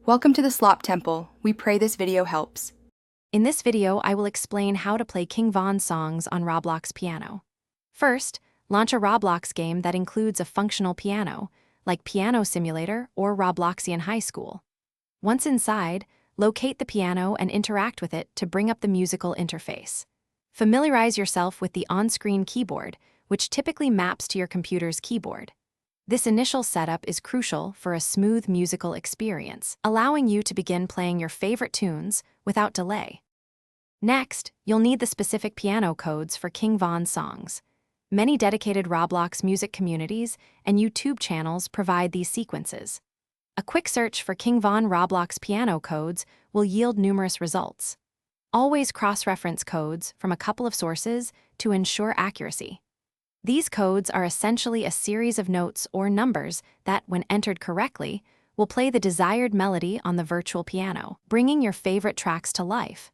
Welcome to the Slop Temple. We pray this video helps. In this video, I will explain how to play King Von songs on Roblox piano. First, launch a Roblox game that includes a functional piano, like Piano Simulator or Robloxian High School. Once inside, locate the piano and interact with it to bring up the musical interface. Familiarize yourself with the on-screen keyboard, which typically maps to your computer's keyboard. This initial setup is crucial for a smooth musical experience, allowing you to begin playing your favorite tunes without delay. Next, you'll need the specific piano codes for King Von songs. Many dedicated Roblox music communities and YouTube channels provide these sequences. A quick search for King Von Roblox piano codes will yield numerous results. Always cross-reference codes from a couple of sources to ensure accuracy. These codes are essentially a series of notes or numbers that, when entered correctly, will play the desired melody on the virtual piano, bringing your favorite tracks to life.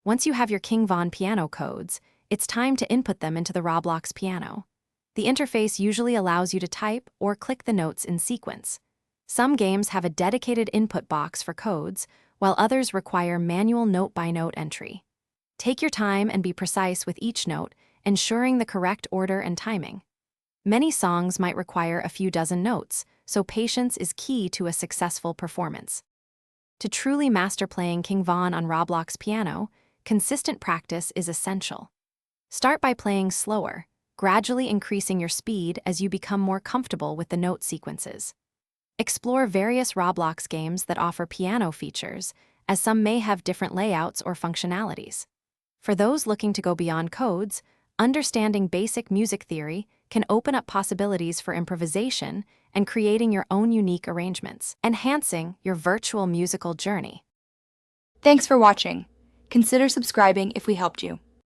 Once you have your King Von piano codes, it's time to input them into the Roblox piano. The interface usually allows you to type or click the notes in sequence. Some games have a dedicated input box for codes, while others require manual note-by-note entry. Take your time and be precise with each note, ensuring the correct order and timing. Many songs might require a few dozen notes, so patience is key to a successful performance. To truly master playing King Von on Roblox piano, consistent practice is essential. Start by playing slower, gradually increasing your speed as you become more comfortable with the note sequences. Explore various Roblox games that offer piano features, as some may have different layouts or functionalities. For those looking to go beyond codes, understanding basic music theory can open up possibilities for improvisation and creating your own unique arrangements, enhancing your virtual musical journey. Thanks for watching. Consider subscribing if we helped you.